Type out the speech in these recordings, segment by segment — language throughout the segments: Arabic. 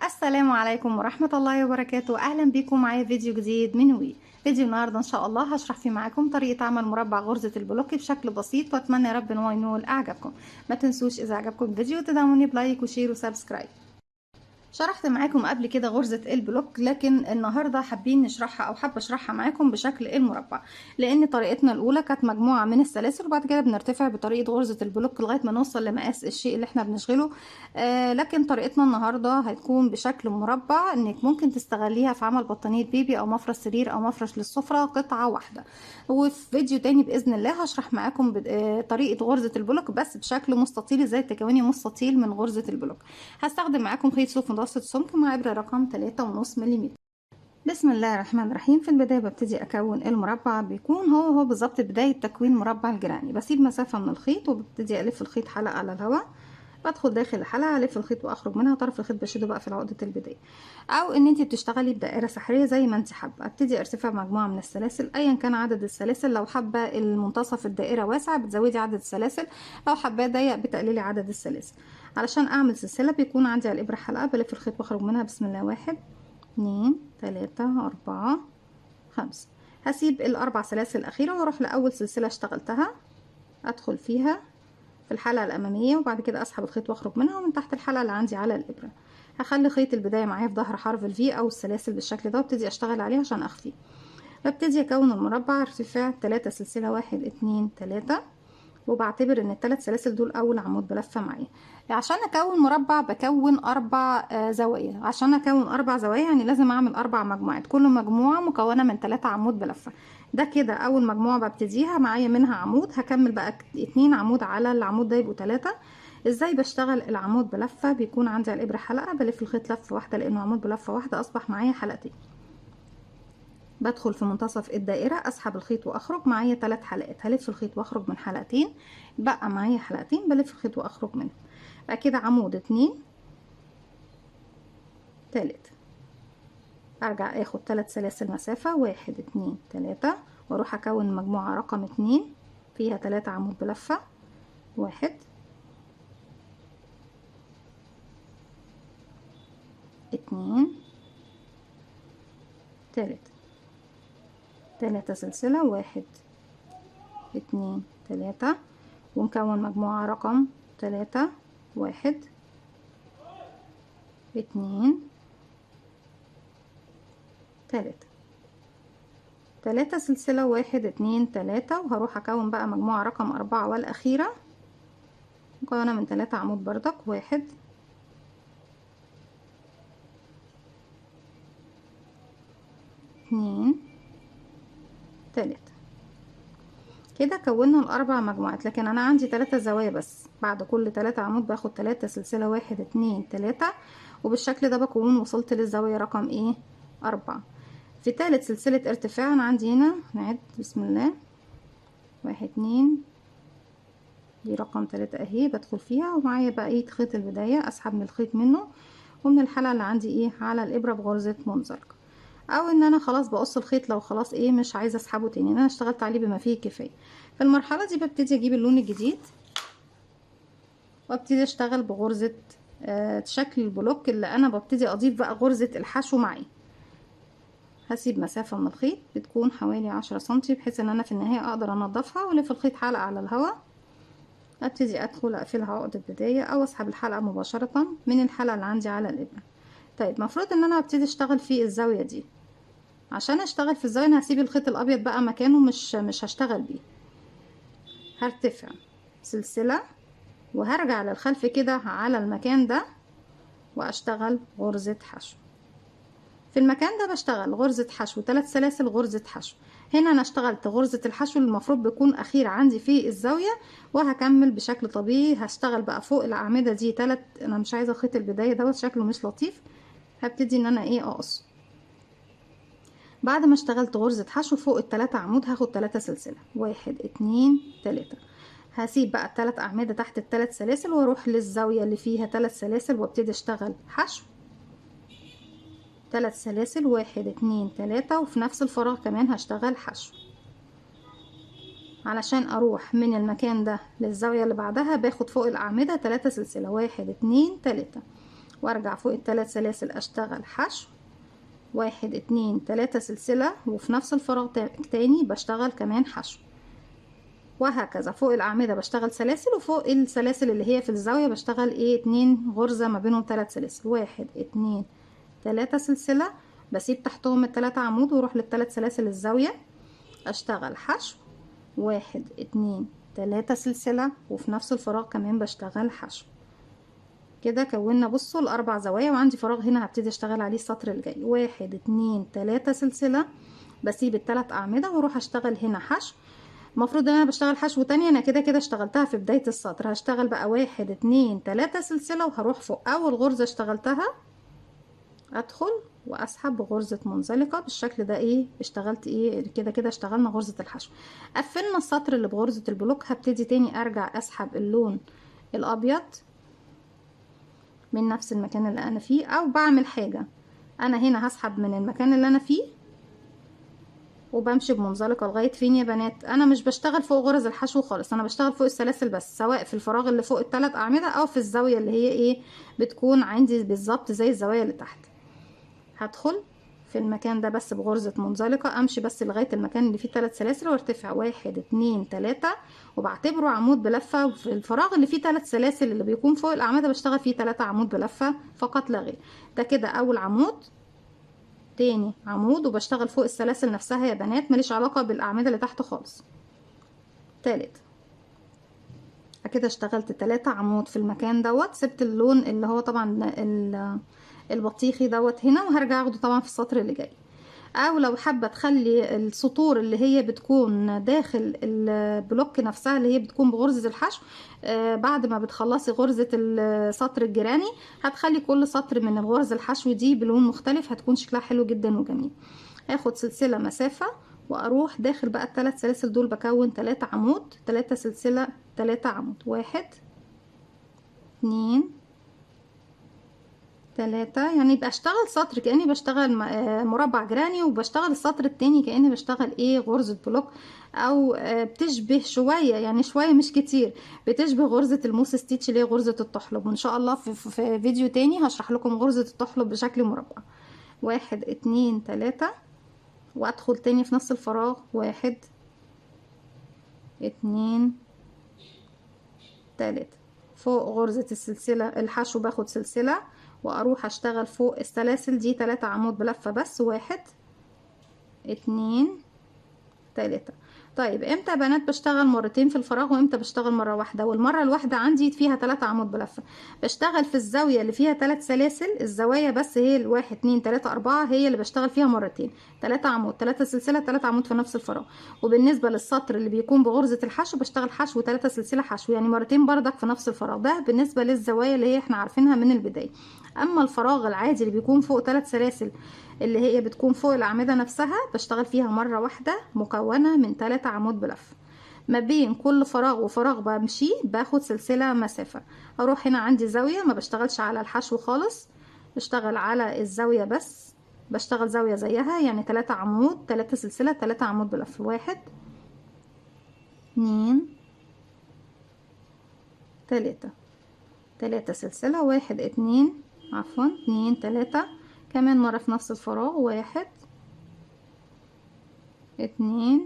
السلام عليكم ورحمة الله وبركاته. أهلا بكم معايا فيديو جديد من وي. فيديو النهاردة إن شاء الله هشرح فيه معاكم طريقة عمل مربع غرزة البلوك بشكل بسيط، وأتمنى يا رب إن هو ينول إعجابكم. ما تنسوش إذا عجبكم الفيديو تدعموني بلايك وشير وسبسكرايب. شرحت معاكم قبل كده غرزة البلوك، لكن النهاردة حابين نشرحها أو حابة أشرحها معاكم بشكل المربع، لأن طريقتنا الأولى كانت مجموعة من السلاسل، وبعد كده بنرتفع بطريقة غرزة البلوك لغاية ما نوصل لمقاس الشيء اللي احنا بنشغله. لكن طريقتنا النهاردة هتكون بشكل مربع، إنك ممكن تستغليها في عمل بطانية بيبي أو مفرش سرير أو مفرش للسفرة قطعة واحدة. وفي فيديو تاني بإذن الله هشرح معاكم طريقة غرزة البلوك بس بشكل مستطيل، ازاي تكوني مستطيل من غرزة البلوك. هستخدم معاكم خيط صوف متوسط السمك مع إبرة رقم 3.5 ملم. بسم الله الرحمن الرحيم. في البداية ببتدي أكون المربع، بيكون هو بالظبط بداية تكوين مربع الجيراني. بسيب مسافة من الخيط وببتدي ألف الخيط حلقة على الهواء، بدخل داخل الحلقة ألف الخيط وأخرج منها، طرف الخيط بشده بقى في عقدة البداية، أو إن انتي بتشتغلي بدائرة سحرية زي ما انتي حابة. أبتدي أرتفع مجموعة من السلاسل أيا كان عدد السلاسل. لو حابة المنتصف الدائرة واسع بتزودي عدد السلاسل، لو حابة ضيق بتقللي عدد السلاسل. علشان أعمل سلسلة بيكون عندي على الإبرة حلقة، بلف الخيط وأخرج منها. بسم الله، 1 2 3 4 5. هسيب الأربع سلاسل الأخيرة وأروح لأول سلسلة اشتغلتها، أدخل فيها في الحلقة الأمامية، وبعد كده أسحب الخيط وأخرج منها، ومن تحت الحلقة اللي عندي على الإبرة هخلي خيط البداية معايا في ظهر حرف الفي أو السلاسل بالشكل ده، وابتدي أشتغل عليه عشان أخفيه. ببتدي أكون المربع ارتفاع 3 سلسلة، 1 2 3، وبعتبر ان الثلاث سلاسل دول اول عمود بلفه معايا. عشان اكون مربع بكون 4 زوايا. عشان اكون 4 زوايا يعني لازم اعمل 4 مجموعات، كل مجموعه مكونه من 3 عمود بلفه. ده كده اول مجموعه ببتديها معايا منها عمود، هكمل بقى 2 عمود على العمود ده يبقوا 3. ازاي بشتغل العمود بلفه؟ بيكون عندي على الابره حلقه، بلف الخيط لفه واحده لانه عمود بلفه واحده، اصبح معايا حلقتين. بدخل في منتصف الدائرة، اسحب الخيط واخرج، معايا 3 حلقات، هلف الخيط واخرج من حلقتين، بقى معايا حلقتين، بلف الخيط واخرج منهم. بقى كده عمود 2 تالت، ارجع اخد 3 سلاسل مسافة، 1 2 3، واروح اكون مجموعة رقم 2 فيها 3 عمود بلفة، 1 2 تالت، 3 سلسلة، 1 2 3، ونكون مجموعة رقم 3، 1 2 3، 3 سلسلة، 1 2 3، وهروح اكون بقى مجموعة رقم 4 والاخيرة مكونة من 3 عمود بردك، 1 2 3. كده كونا الاربع مجموعات، لكن انا عندي 3 زوايا بس. بعد كل 3 عمود باخد 3 سلسلة، 1 2 3، وبالشكل ده بكون وصلت للزاوية رقم ايه 4. في تالت سلسلة ارتفاع انا عندي هنا، نعد بسم الله، 1 2، دي رقم 3 اهي، بدخل فيها ومعايا بقية خيط البداية، اسحب من الخيط منه ومن الحلقة اللي عندي ايه على الابرة بغرزة منزلقة، او ان انا خلاص بقص الخيط لو خلاص ايه مش عايزة اسحبه تاني، انا اشتغلت عليه بما فيه الكفاية. في المرحلة دي ببتدي اجيب اللون الجديد وابتدي اشتغل بغرزة شكل البلوك اللي انا ببتدي اضيف بقى غرزة الحشو معي. هسيب مسافة من الخيط بتكون حوالي 10 سنتي، بحيث ان انا في النهاية اقدر انضفها والف الخيط حلقة على الهواء، ابتدي ادخل اقفلها عقدة بداية او اسحب الحلقة مباشرة من الحلقة اللي عندي على الابرة. طيب مفروض ان انا ابتدي اشتغل في الزاوية دي. عشان اشتغل في الزاوية انا هسيب الخيط الابيض بقى مكانه، مش هشتغل بيه. هرتفع سلسلة وهرجع للخلف كده على المكان ده واشتغل غرزة حشو. في المكان ده بشتغل غرزة حشو 3 سلاسل غرزة حشو. هنا انا اشتغلت غرزة الحشو اللي المفروض بيكون اخير عندي في الزاوية، وهكمل بشكل طبيعي. هشتغل بقى فوق الاعمدة دي 3، انا مش عايزة خيط البداية دوت شكله مش لطيف، هبتدي ان انا ايه اقص. بعد ما اشتغلت غرزة حشو فوق ال3 عمود هاخد 3 سلسلة، 1 2 3، هسيب بقى ال3 اعمدة تحت ال3 سلاسل واروح للزاوية اللي فيها 3 سلاسل وابتدي اشتغل حشو 3 سلاسل، 1 2 3، وفي نفس الفراغ كمان هشتغل حشو. علشان اروح من المكان ده للزاوية اللي بعدها باخد فوق الاعمدة 3 سلسلة، 1 2 3، وارجع فوق الثلاث سلاسل اشتغل حشو، 1 2 3 سلسلة، وفي نفس الفراغ تاني بشتغل كمان حشو، وهكذا. فوق الاعمدة بشتغل سلاسل، وفوق السلاسل اللي هي في الزاوية بشتغل 2 غرزة ما بينهم 3 سلاسل، 1 2 3 سلسلة، بسيب تحتهم التلاتة عمود واروح للثلاث سلاسل الزاوية اشتغل حشو، 1 2 3 سلسلة، وفي نفس الفراغ كمان بشتغل حشو. كده كونا بصوا الاربع زوايا، وعندي فراغ هنا هبتدي اشتغل عليه السطر الجاي، 1 2 3 سلسلة، بسيب الثلاث اعمدة واروح اشتغل هنا حشو. المفروض ان انا بشتغل حشو تانية، انا كده كده اشتغلتها في بداية السطر. هشتغل بقى 1 2 3 سلسلة، وهروح فوق اول غرزة اشتغلتها ادخل واسحب بغرزة منزلقة بالشكل ده. اشتغلت كده كده اشتغلنا غرزة الحشو. قفلنا السطر اللي بغرزة البلوك، هبتدي تاني ارجع اسحب اللون الابيض من نفس المكان اللي انا فيه، او بعمل حاجة، انا هنا هسحب من المكان اللي انا فيه وبمشي بمنزلقة لغاية فين يا بنات؟ انا مش بشتغل فوق غرز الحشو خالص، انا بشتغل فوق السلاسل بس، سواء في الفراغ اللي فوق الثلاث اعمدة او في الزاوية اللي هي بتكون عندي بالظبط زي الزوايا اللي تحت. هدخل في المكان ده بس بغرزة منزلقة، امشي بس لغاية المكان اللي فيه 3 سلاسل وارتفع 1 2 3، وبعتبره عمود بلفة. في الفراغ اللي فيه 3 سلاسل اللي بيكون فوق الاعمدة بشتغل فيه 3 عمود بلفة فقط لا غير. ده كده اول عمود، تاني عمود، وبشتغل فوق السلاسل نفسها يا بنات، ماليش علاقة بالاعمدة اللي تحت خالص. تالت، كده اشتغلت 3 عمود في المكان دوت، سبت اللون اللي هو طبعا البطيخي دوت هنا، وهرجع اخده طبعا في السطر اللي جاي. او لو حابه تخلي السطور اللي هي بتكون داخل البلوك نفسها اللي هي بتكون بغرزه الحشو، بعد ما بتخلصي غرزه السطر الجيراني هتخلي كل سطر من الغرز الحشو دي بلون مختلف، هتكون شكلها حلو جدا وجميل. هاخد سلسله مسافه واروح داخل بقى الثلاث سلاسل دول، بكون 3 عمود، 3 سلسله، 3 عمود، 1 2 3، يعني يبقى اشتغل سطر كأني بشتغل مربع جراني، وبشتغل السطر التاني كأني بشتغل غرزة بلوك، او بتشبه شوية، يعني شوية مش كتير، بتشبه غرزة الموس ستيتش اللي هي غرزة الطحلب. وان شاء الله في فيديو تاني هشرح لكم غرزة الطحلب بشكل مربع. 1 2 3، وادخل تاني في نفس الفراغ، 1 2 3، فوق غرزة السلسلة الحشو باخد سلسلة واروح اشتغل فوق السلاسل دي 3 عمود بلفة بس، 1 2 3. طيب امتى يا بنات بشتغل مرتين في الفراغ وامتى بشتغل مرة واحدة؟ والمرة الواحدة عندي فيها 3 عمود بلفة، بشتغل في الزاوية اللي فيها 3 سلاسل، الزوايا بس هي الواحد 2 3 4 هي اللي بشتغل فيها مرتين، 3 عمود، 3 سلسلة، 3 عمود في نفس الفراغ. وبالنسبة للسطر اللي بيكون بغرزة الحشو بشتغل حشو 3 سلسلة حشو، يعني مرتين بردك في نفس الفراغ. ده بالنسبة للزوايا اللي هي احنا عارفينها من البداية. اما الفراغ العادي اللي بيكون فوق 3 سلاسل اللي هي بتكون فوق الأعمدة نفسها بشتغل فيها مرة واحدة مكونة من 3 عمود بلف. ما بين كل فراغ وفراغ بمشي باخد سلسلة مسافة. اروح هنا عندي زاوية، ما بشتغلش على الحشو خالص، بشتغل على الزاوية بس، بشتغل زاوية زيها، يعني 3 عمود، 3 سلسلة، 3 عمود بلف، 1 2 3، 3 سلسلة، 1 2 عفوا 2 3، كمان مرة في نفس الفراغ، 1 2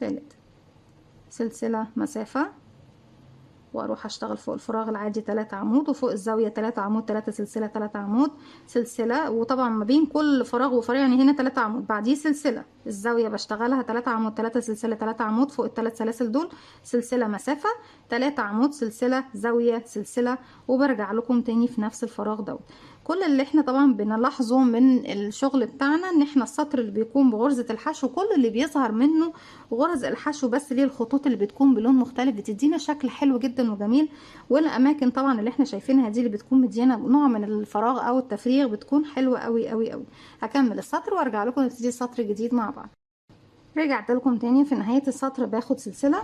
3، سلسلة مسافة، واروح اشتغل فوق الفراغ العادي 3 عمود، وفوق الزاوية 3 عمود، 3 سلسلة، 3 عمود، سلسلة. وطبعا ما بين كل فراغ وفراغ يعني هنا 3 عمود، بعديه سلسلة، الزاوية بشتغلها 3 عمود، 3 سلسلة، 3 عمود، فوق الثلاث سلاسل دول سلسلة مسافة، 3 عمود، سلسلة، زاوية، سلسلة، وبرجع لكم تاني في نفس الفراغ دوت. كل اللي احنا طبعا بنلاحظه من الشغل بتاعنا ان احنا السطر اللي بيكون بغرزة الحشو كل اللي بيظهر منه غرز الحشو بس، ليه الخطوط اللي بتكون بلون مختلف بتدينا شكل حلو جدا وجميل. والاماكن طبعا اللي احنا شايفينها دي اللي بتكون مدينا نوع من الفراغ او التفريغ بتكون حلوة قوي قوي قوي. هكمل السطر وارجع لكم نبتدي سطر جديد مع بعض. رجعت لكم تاني في نهاية السطر باخد سلسلة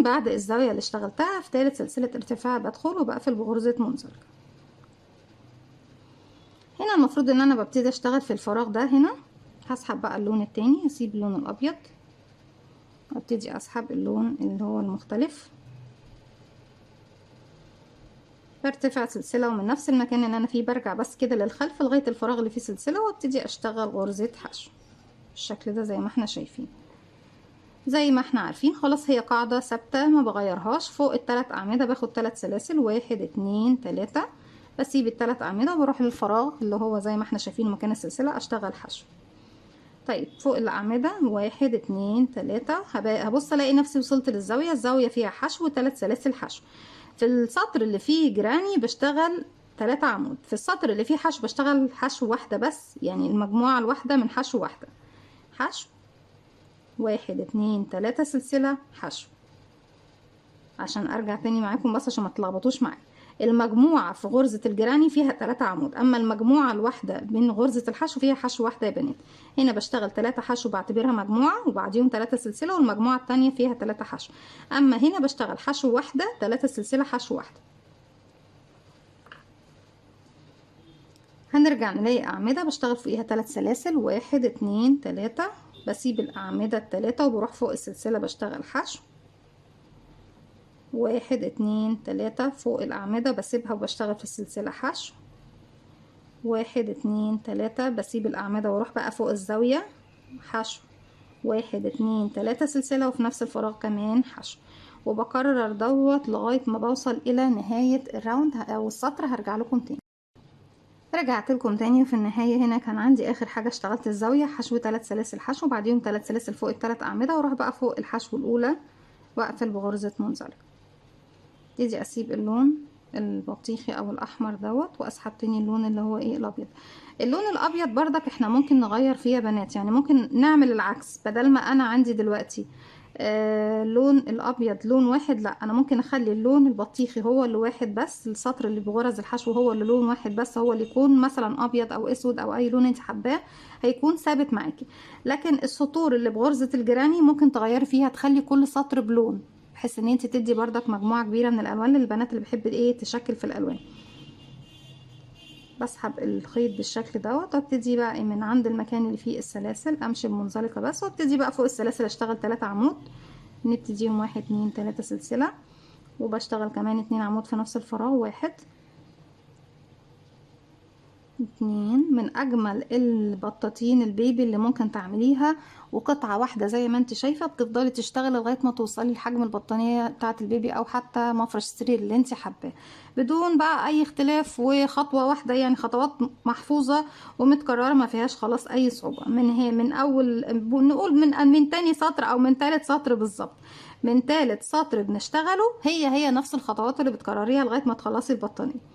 بعد الزاوية اللي اشتغلتها في ثالث سلسلة ارتفاع بدخل وبقفل بغرزة منزلقة. هنا المفروض ان انا ببتدي اشتغل في الفراغ ده، هنا هسحب بقى اللون التاني، هسيب اللون الابيض وابتدي اسحب اللون اللي هو المختلف، برتفع سلسلة، ومن نفس المكان اللي انا فيه برجع بس كده للخلف لغاية الفراغ اللي فيه سلسلة، وابتدي اشتغل غرزة حشو بالشكل ده زي ما احنا شايفين. زي ما احنا عارفين خلاص هي قاعدة ثابتة ما بغيرهاش. فوق الثلاث اعمدة باخد 3 سلاسل، 1 2 3، بسيب الثلاث اعمدة وبروح للفراغ اللي هو زي ما احنا شايفين مكان السلسلة اشتغل حشو. طيب فوق الأعمدة 1 2 3 هبص الاقي نفسي وصلت للزاوية، الزاوية فيها حشو 3 سلاسل حشو. في السطر اللي فيه جراني بشتغل 3 عمود، في السطر اللي فيه حشو بشتغل حشو واحدة بس، يعني المجموعة الواحدة من حشو واحدة. حشو 1 2 3 سلسلة حشو. عشان ارجع تاني معاكم بس عشان ما تلخبطوش معايا، المجموعة في غرزة الجراني فيها 3 عمود، اما المجموعة الواحدة من غرزة الحشو فيها حشو واحدة يا بنات. هنا بشتغل 3 حشو بعتبرها مجموعة وبعديهم 3 سلسلة، والمجموعة التانية فيها 3 حشو. اما هنا بشتغل حشو واحدة 3 سلسلة حشو واحدة. هنرجع نلاقي اعمدة بشتغل فوقيها 3 سلاسل، 1 2 3، بسيب الاعمدة التلاتة وبروح فوق السلسلة بشتغل حشو 1 2 3. فوق الأعمدة بسيبها وبشتغل في السلسلة حشو 1 2 3، بسيب الأعمدة واروح بقى فوق الزاوية حشو 1 2 3 سلسلة، وفي نفس الفراغ كمان حشو، وبكرر دوت لغاية ما بوصل إلى نهاية الراوند أو السطر. هرجع لكم تاني. رجعت لكم تاني، وفي النهاية هنا كان عندي آخر حاجة اشتغلت الزاوية حشو 3 سلاسل حشو، وبعديهم 3 سلاسل فوق ال3 أعمدة، واروح بقى فوق الحشو الأولى وأقفل بغرزة منزلقة. ابتدي اسيب اللون البطيخي او الاحمر دوت، واسحب تاني اللون اللي هو ايه الابيض. اللون الابيض بردك احنا ممكن نغير فيه يا بنات، يعني ممكن نعمل العكس، بدل ما انا عندي دلوقتي لون الابيض لون واحد، لا انا ممكن اخلي اللون البطيخي هو اللي واحد بس، السطر اللي بغرز الحشو هو اللي لون واحد بس، هو اللي يكون مثلا ابيض او اسود او اي لون انت حباه، هيكون ثابت معاكي. لكن السطور اللي بغرزة الجراني ممكن تغيري فيها، تخلي كل سطر بلون، بحيث ان انت تدي بردك مجموعة كبيرة من الالوان للبنات اللي بتحب ايه تشكل في الالوان. بسحب الخيط بالشكل دوت، وابتدي بقى من عند المكان اللي فيه السلاسل امشي بمنزلقة بس، وابتدي بقى فوق السلاسل اشتغل 3 عمود، نبتديهم 1 2 3 سلسلة، وبشتغل كمان 2 عمود في نفس الفراغ، 1 2. من اجمل البطاطين البيبي اللي ممكن تعمليها، وقطعة واحدة زي ما انت شايفة بتفضلي تشتغلي لغاية ما توصلي لحجم البطانية بتاعة البيبي، او حتى مفرش السرير اللي انت حباه، بدون بقى اي اختلاف، وخطوة واحدة، يعني خطوات محفوظة ومتكررة ما فيهاش خلاص اي صعوبة. من اول نقول من تاني سطر او من تالت سطر بالظبط، من تالت سطر بنشتغله هي نفس الخطوات اللي بتكرريها لغاية ما تخلصي البطانية.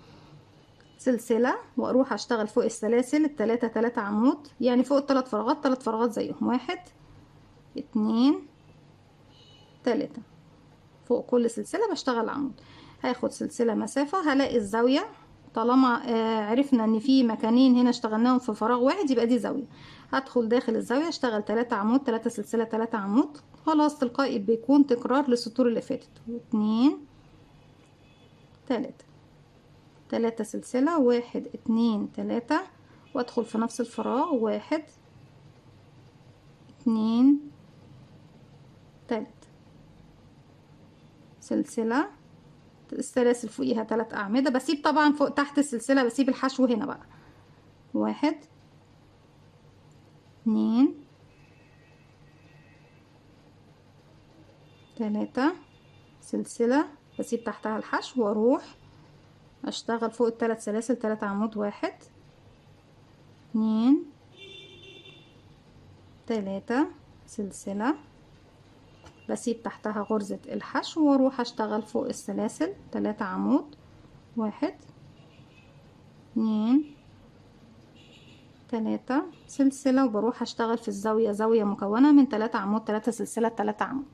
سلسلة واروح اشتغل فوق السلاسل التلاتة 3 عمود، يعني فوق الثلاث فراغات 3 فراغات زيهم، 1 2 3. فوق كل سلسلة بشتغل عمود، هاخد سلسلة مسافة، هلاقي الزاوية طالما عرفنا ان في مكانين هنا اشتغلناهم في فراغ واحد يبقى دي زاوية. هدخل داخل الزاوية اشتغل 3 عمود 3 سلسلة 3 عمود، خلاص تلقائي بيكون تكرار للسطور اللي فاتت. 2 3 3 سلسلة، 1 2 3، وادخل في نفس الفراغ 1 2 3 سلسلة، السلاسل فوقيها 3 أعمدة، بسيب طبعا فوق تحت السلسلة بسيب الحشو هنا بقى، 1 2 3 سلسلة، بسيب تحتها الحشو واروح اشتغل فوق الثلاث سلاسل 3 عمود، 1 2 3 سلسلة، بسيب تحتها غرزة الحشو واروح اشتغل فوق السلاسل 3 عمود، 1 2 3 سلسلة، وبروح اشتغل في الزاوية زاوية مكونة من 3 عمود 3 سلسلة 3 عمود.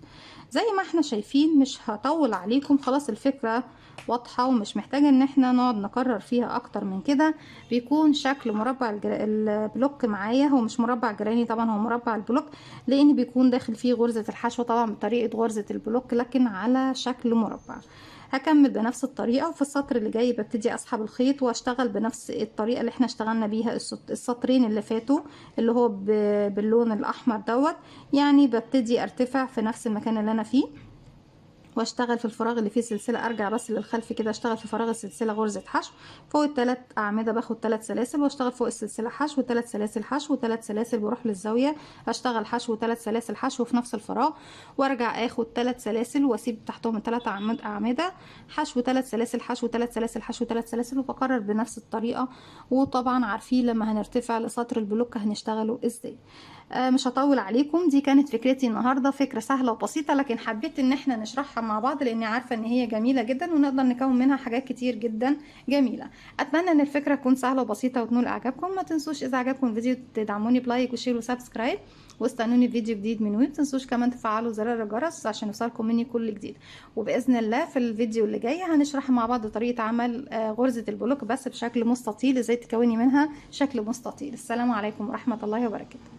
زي ما احنا شايفين، مش هطول عليكم، خلاص الفكرة واضحة ومش محتاجة ان احنا نقعد نكرر فيها اكتر من كده. بيكون شكل مربع البلوك معايا، هو مش مربع جراني طبعا، هو مربع البلوك، لان بيكون داخل فيه غرزة الحشو طبعا بطريقة غرزة البلوك، لكن على شكل مربع. هكمل بنفس الطريقة، وفي السطر اللي جاي ببتدي اسحب الخيط واشتغل بنفس الطريقة اللي احنا اشتغلنا بيها السطرين اللي فاتوا، اللي هو باللون الاحمر دوت، يعني ببتدي ارتفع في نفس المكان اللي انا فيه، واشتغل في الفراغ اللي فيه سلسله، ارجع بس للخلف كده اشتغل في فراغ السلسله غرزه حشو. فوق الثلاث اعمده باخد 3 سلاسل واشتغل فوق السلسله حشو، 3 سلاسل حشو، 3 سلاسل بروح للزاويه اشتغل حشو، 3 سلاسل حشو في نفس الفراغ، وارجع اخد 3 سلاسل واسيب تحتهم 3 اعمده حشو، 3 سلاسل حشو، 3 سلاسل حشو، 3 سلاسل، وبكرر بنفس الطريقه. وطبعا عارفين لما هنرتفع لسطر البلوك هنشتغله ازاي. مش هطول عليكم، دي كانت فكرتي النهارده، فكره سهله وبسيطه، لكن حبيت ان احنا نشرحها مع بعض لاني عارفه ان هي جميله جدا ونقدر نكون منها حاجات كتير جدا جميله. اتمنى ان الفكره تكون سهله وبسيطه وتنول اعجابكم. ما تنسوش اذا عجبكم الفيديو تدعموني بلايك وشير وسبسكرايب، واستنوني في فيديو جديد من وي. ما تنسوش كمان تفعلوا زرار الجرس عشان يوصلكم مني كل جديد. وباذن الله في الفيديو اللي جاي هنشرح مع بعض طريقه عمل غرزه البلوك بس بشكل مستطيل، ازاي تكوني منها شكل مستطيل. السلام عليكم ورحمه الله وبركاته.